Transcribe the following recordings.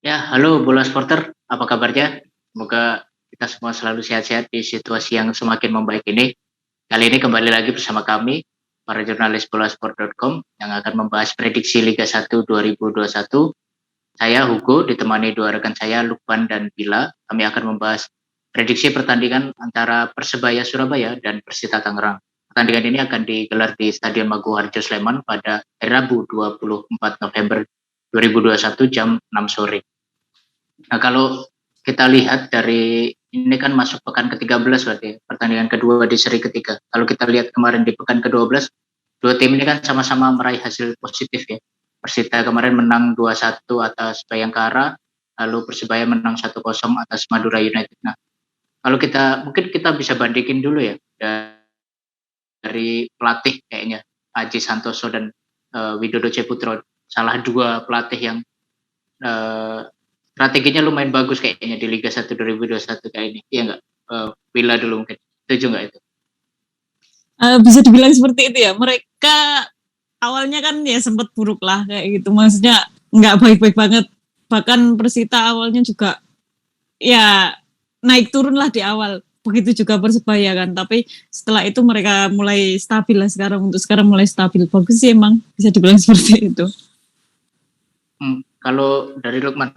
Ya, halo Bola Supporter, apa kabarnya? Semoga kita semua selalu sehat-sehat di situasi yang semakin membaik ini. Kali ini kembali lagi bersama kami, para jurnalis bolasport.com yang akan membahas prediksi Liga 1 2021. Saya Hugo, ditemani dua rekan saya, Lukman dan Bila. Kami akan membahas prediksi pertandingan antara Persebaya Surabaya dan Persita Tangerang. Pertandingan ini akan digelar di Stadion Maguwarjo Sleman pada hari Rabu 24 November 2021 jam 6 sore. Nah, kalau kita lihat dari ini kan masuk pekan ke-13 berarti pertandingan kedua di seri ketiga. Kalau kita lihat kemarin di pekan ke-12, dua tim ini kan sama-sama meraih hasil positif ya. Persita kemarin menang 2-1 atas Bayangkara, lalu Persebaya menang 1-0 atas Madura United. Nah, kalau mungkin kita bisa bandingin dulu ya dari pelatih kayaknya Aji Santoso dan Widodo Ceputro, salah dua pelatih yang strateginya lumayan bagus kayaknya di Liga 1 2021 kayak ini. Iya nggak? Bila dulu mungkin. Setuju nggak itu? Bisa dibilang seperti itu ya. Mereka awalnya kan ya sempat buruk lah kayak gitu. Maksudnya nggak baik-baik banget. Bahkan Persita awalnya juga ya naik turun lah di awal. Begitu juga Persebaya kan. Tapi setelah itu mereka mulai stabil lah sekarang. Untuk sekarang mulai stabil. Bagus sih emang. Bisa dibilang seperti itu. Kalau dari Lukman,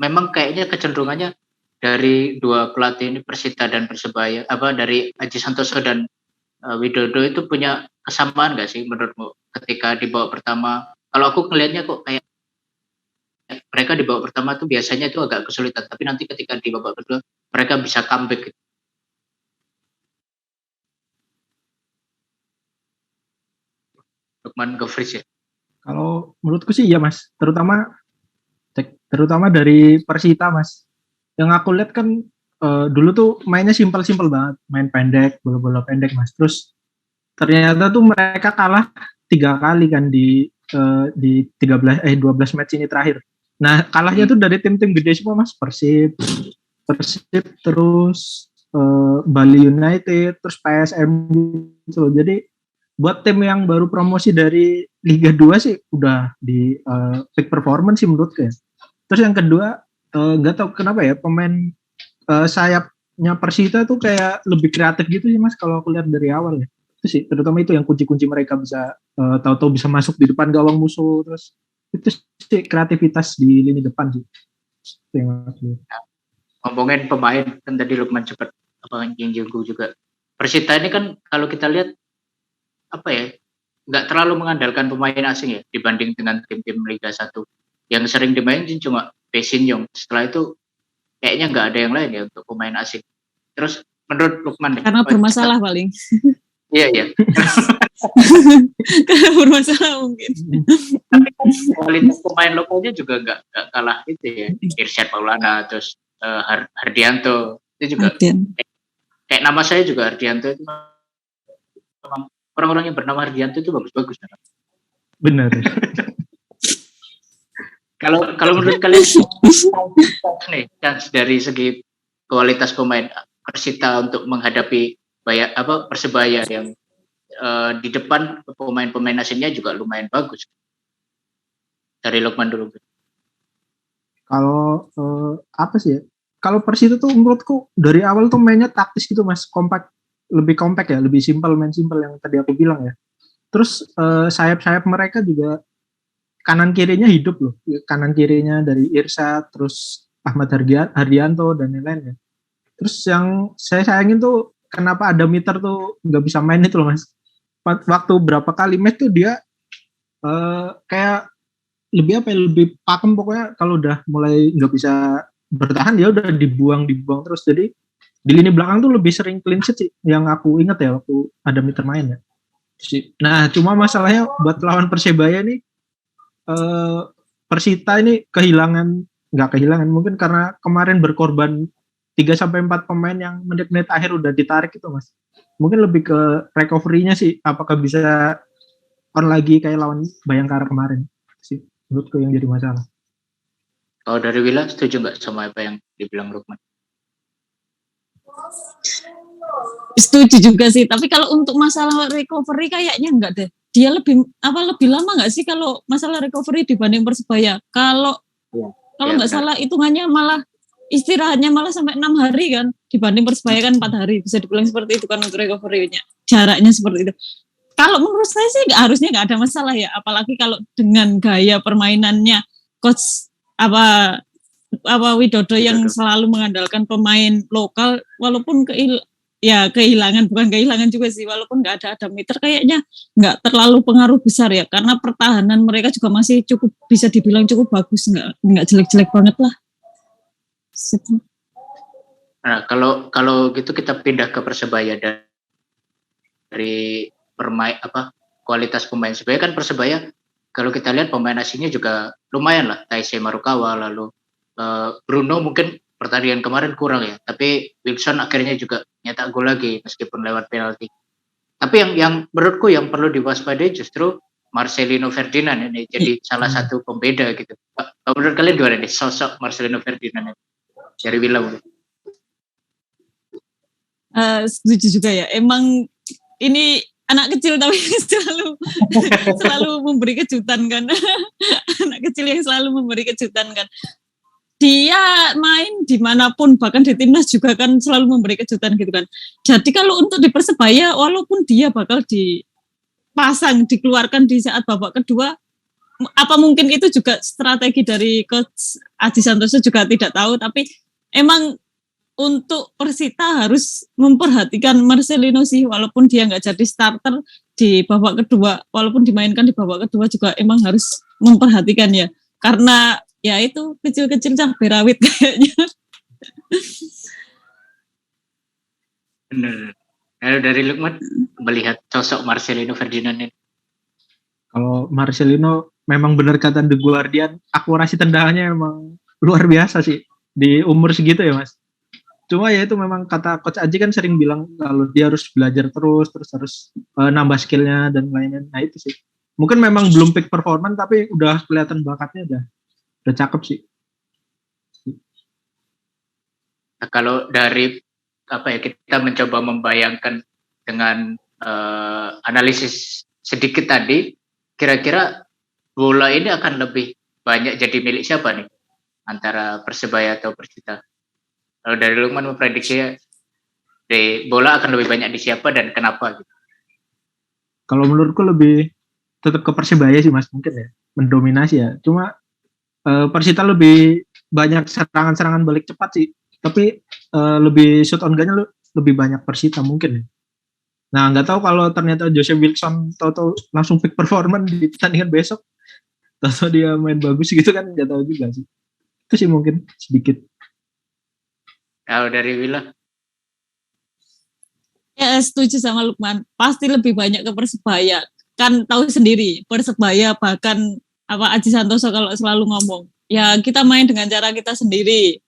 memang kayaknya kecenderungannya dari dua pelatih ini Persita dan Persebaya, dari Aji Santoso dan Widodo itu punya kesamaan nggak sih menurutmu ketika di babak pertama? Kalau aku ngelihatnya kok kayak mereka di babak pertama tuh biasanya itu agak kesulitan, tapi nanti ketika di babak kedua mereka bisa comeback. Lukman Gofris ya. Kalau menurutku sih iya Mas, terutama dari Persita Mas. Yang aku lihat kan dulu tuh mainnya simpel-simpel banget, main pendek, bola-bola pendek Mas. Terus ternyata tuh mereka kalah 3 kali kan di 12 match ini terakhir. Nah, kalahnya tuh dari tim-tim gede semua Mas, Persib terus Bali United, terus PSM gitu. Jadi buat tim yang baru promosi dari Liga 2 sih udah di peak performance sih menurutku ya. Terus yang kedua, nggak tahu kenapa ya pemain sayapnya Persita tuh kayak lebih kreatif gitu sih Mas kalau aku lihat dari awal ya. Itu sih terutama itu yang kunci-kunci mereka bisa tahu-tahu bisa masuk di depan gawang musuh, terus itu sih kreativitas di lini depan sih. Itu yang aku lihat. Ngomongin pemain kan tadi Lukman cepat nyinggung juga. Persita ini kan kalau kita lihat nggak terlalu mengandalkan pemain asing ya dibanding dengan tim-tim Liga 1 yang sering dimainin cuma Pesinjong. Setelah itu kayaknya nggak ada yang lain ya untuk pemain asing. Terus menurut Lukman karena bermasalah paling. Iya. Karena bermasalah mungkin. Tapi kualitas pemain lokalnya juga nggak kalah itu ya. Irsyad Maulana, terus Hardianto itu juga. Kayak nama saya juga Hardianto itu memang orang-orang yang bernama Hardianto itu bagus-bagus. Benar. Kalau menurut kalian nih chance dari segi kualitas pemain Persita untuk menghadapi Persebaya yang di depan pemain-pemain asingnya juga lumayan bagus. Dari Lukman dulu. Kalau apa sih ya? Kalau Persita tuh menurutku dari awal tuh mainnya taktis gitu Mas, lebih kompak ya, lebih simpel, main simpel yang tadi aku bilang ya. Terus sayap-sayap mereka juga kanan kirinya hidup loh. Kanan kirinya dari Irsyad, terus Ahmad Hardianto dan lain-lain ya. Terus yang saya sayangin tuh kenapa ada Mitter tuh nggak bisa main itu loh Mas. Waktu berapa kali match tuh dia kayak lebih pakem pokoknya, kalau udah mulai nggak bisa bertahan dia udah dibuang terus. Jadi di lini belakang tuh lebih sering clean sheet sih yang aku ingat ya waktu ada Mitter main ya. Nah cuma masalahnya buat lawan Persebaya nih Persita ini nggak kehilangan mungkin karena kemarin berkorban 3-4 pemain yang menit-menit akhir udah ditarik itu Mas. Mungkin lebih ke recovery-nya sih, apakah bisa on lagi kayak lawan Bayangkara kemarin sih, menurutku yang jadi masalah. Kalau dari Wila setuju nggak sama apa yang dibilang Lukman? Setuju juga sih, tapi kalau untuk masalah recovery kayaknya enggak deh. Dia lebih lama nggak sih kalau masalah recovery dibanding Persebaya? Kalau Kalau Ya, nggak benar. salah hitungannya malah istirahatnya malah sampai 6 hari kan, dibanding Persebaya kan 4 hari, bisa dibilang seperti itu kan untuk recovery-nya, jaraknya seperti itu. Kalau menurut saya sih harusnya nggak ada masalah ya, apalagi kalau dengan gaya permainannya coach apa Widodo yang Widodo. selalu mengandalkan pemain lokal, walaupun kehilangan, bukan kehilangan juga sih, walaupun nggak ada Adam Mitter kayaknya nggak terlalu pengaruh besar ya, karena pertahanan mereka juga masih cukup, bisa dibilang cukup bagus, nggak jelek-jelek banget lah. Nah, kalau gitu kita pindah ke Persebaya dari kualitas pemain. Sebenarnya kan Persebaya kalau kita lihat pemain asingnya juga lumayan lah, Taisei Marukawa, lalu Bruno mungkin pertandingan kemarin kurang ya, tapi Wilson akhirnya juga nyetak gol lagi meskipun lewat penalti. Tapi yang menurutku yang perlu diwaspadai justru Marcelino Ferdinand ini jadi salah satu pembeda gitu. Menurut kalian gimana nih sosok Marcelino Ferdinand ini? Dari William? Setuju juga ya. Emang ini anak kecil tapi selalu memberi kejutan kan. Anak kecil yang selalu memberi kejutan kan. Dia main dimanapun, bahkan di timnas juga kan selalu memberi kejutan gitu kan. Jadi kalau untuk di Persebaya, walaupun dia bakal dipasang, dikeluarkan di saat babak kedua, apa mungkin itu juga strategi dari coach Aji Santoso juga tidak tahu, tapi emang untuk Persita harus memperhatikan Marcelino sih, walaupun dia nggak jadi starter di babak kedua, walaupun dimainkan di babak kedua juga emang harus memperhatikan ya, karena ya itu kecil-kecil cabai rawit kayaknya. Benar. Kalau dari Lukman melihat sosok Marcelino Ferdinand ini. Kalau Marcelino memang benar kata The Guardian, akurasi tendangannya emang luar biasa sih di umur segitu ya Mas. Cuma ya itu memang kata Coach Aji kan sering bilang kalau dia harus belajar terus harus nambah skillnya dan lainnya. Nah itu sih. Mungkin memang belum peak performance tapi udah kelihatan bakatnya udah cakep sih. Nah, kalau dari kita mencoba membayangkan dengan analisis sedikit tadi, kira-kira bola ini akan lebih banyak jadi milik siapa nih antara Persebaya atau Persita? Kalau dari Lukman memprediksi bola akan lebih banyak di siapa dan kenapa gitu? Kalau menurutku lebih tetap ke Persebaya sih Mas, mungkin ya mendominasi ya. Cuma Persita lebih banyak serangan-serangan balik cepat sih, tapi lebih shot on goal-nya lebih banyak Persita mungkin ya. Nah nggak tahu kalau ternyata Jose Wilson tahu langsung peak performance di pertandingan besok, tahu dia main bagus gitu kan, nggak tahu juga sih. Itu sih mungkin sedikit. Kalau dari Willa? Ya setuju sama Lukman, pasti lebih banyak ke Persebaya. Kan tahu sendiri Persebaya, bahkan Aji Santoso kalau selalu ngomong, ya kita main dengan cara kita sendiri,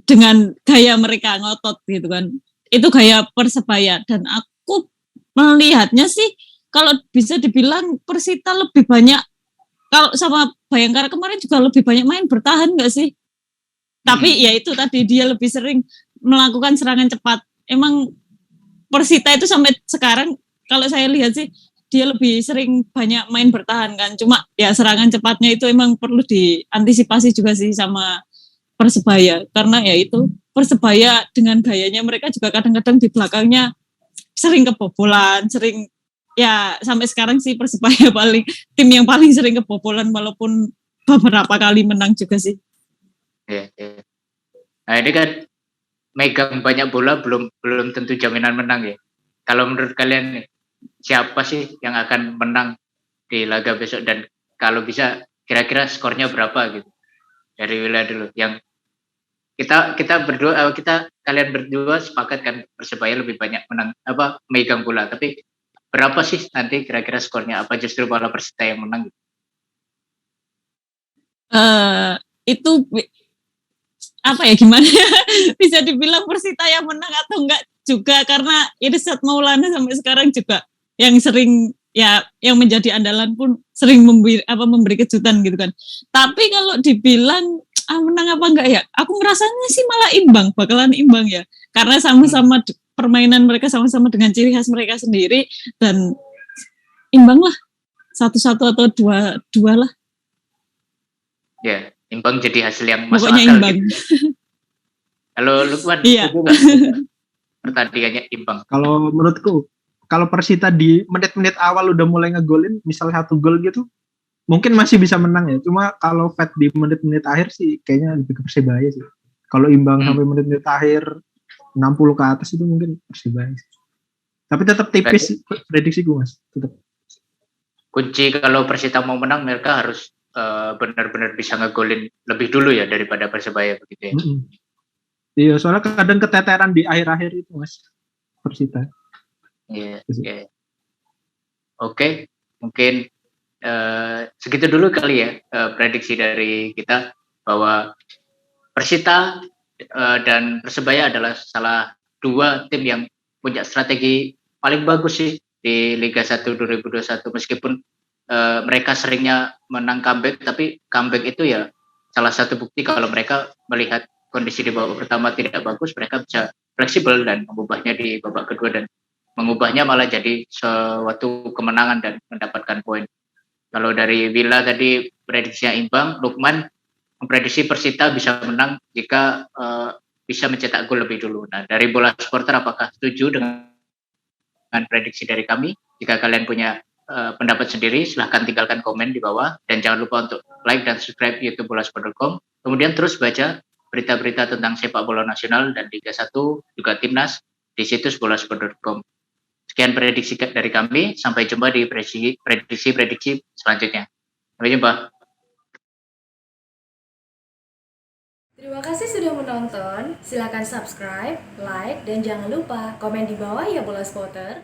dengan gaya mereka ngotot gitu kan. Itu gaya Persebaya, dan aku melihatnya sih kalau bisa dibilang Persita lebih banyak, kalau sama Bayangkara kemarin juga lebih banyak main bertahan nggak sih? Tapi ya itu tadi, dia lebih sering melakukan serangan cepat. Emang Persita itu sampai sekarang kalau saya lihat sih dia lebih sering banyak main bertahan kan. Cuma ya serangan cepatnya itu emang perlu diantisipasi juga sih sama Persebaya. Karena ya itu Persebaya dengan gayanya mereka juga kadang-kadang di belakangnya sering kebobolan, sering ya sampai sekarang sih Persebaya tim yang paling sering kebobolan walaupun beberapa kali menang juga sih. Ya. Nah ini kan megang banyak bola belum tentu jaminan menang ya. Kalau menurut kalian nih, siapa sih yang akan menang di laga besok, dan kalau bisa kira-kira skornya berapa gitu? Dari Willa dulu. Yang kalian berdua sepakat kan Persebaya lebih banyak menang megang bola, tapi berapa sih nanti kira-kira skornya? Apa justru malah Persita yang menang gitu? Itu apa ya, gimana bisa dibilang Persita yang menang atau enggak juga, karena Irsad Maulana sampai sekarang juga yang sering ya yang menjadi andalan pun sering memberi kejutan gitu kan. Tapi kalau dibilang menang apa enggak ya, aku merasanya sih malah bakalan imbang ya, karena sama-sama permainan mereka sama-sama dengan ciri khas mereka sendiri, dan imbang lah 1-1 atau 2-2 lah. Ya, Imbang jadi hasil yang masuk Pokoknya akal imbang. gitu. Kalau Lukman, Iya. setuju nggak pertandingannya imbang? Kalau menurutku, kalau Persita di menit-menit awal udah mulai ngegolin, misal 1 gol gitu, mungkin masih bisa menang ya. Cuma kalau fight di menit-menit akhir sih kayaknya lebih ke Persibaya sih. Kalau imbang sampai menit-menit akhir 60 ke atas itu mungkin Persibaya sih. Tapi tetap tipis prediksiku Mas, tetap. Kunci kalau Persita mau menang, mereka harus benar-benar bisa ngegolin lebih dulu ya daripada Persebaya begitu ya. Iya, soalnya kadang keteteran di akhir-akhir itu Mas, Persita. Iya. Yeah. Oke, mungkin segitu dulu kali ya prediksi dari kita bahwa Persita dan Persebaya adalah salah 2 tim yang punya strategi paling bagus sih di Liga 1 2021, meskipun mereka seringnya menang comeback, tapi comeback itu ya salah satu bukti kalau mereka melihat kondisi di babak pertama tidak bagus, mereka bisa fleksibel dan mengubahnya di babak kedua dan mengubahnya malah jadi suatu kemenangan dan mendapatkan poin. Kalau dari Villa tadi prediksinya imbang, Lukman memprediksi Persita bisa menang jika bisa mencetak gol lebih dulu. Nah, dari Bola Supporter apakah setuju dengan prediksi dari kami? Jika kalian punya pendapat sendiri, silahkan tinggalkan komen di bawah dan jangan lupa untuk like dan subscribe YouTube bolasport.com. Kemudian terus baca berita-berita tentang sepak bola nasional dan Liga 1 juga timnas di situs bolasport.com. Sekian prediksi dari kami, sampai jumpa di prediksi selanjutnya. Sampai jumpa. Terima kasih sudah menonton. Silakan subscribe, like, dan jangan lupa komen di bawah ya Bola Spotter.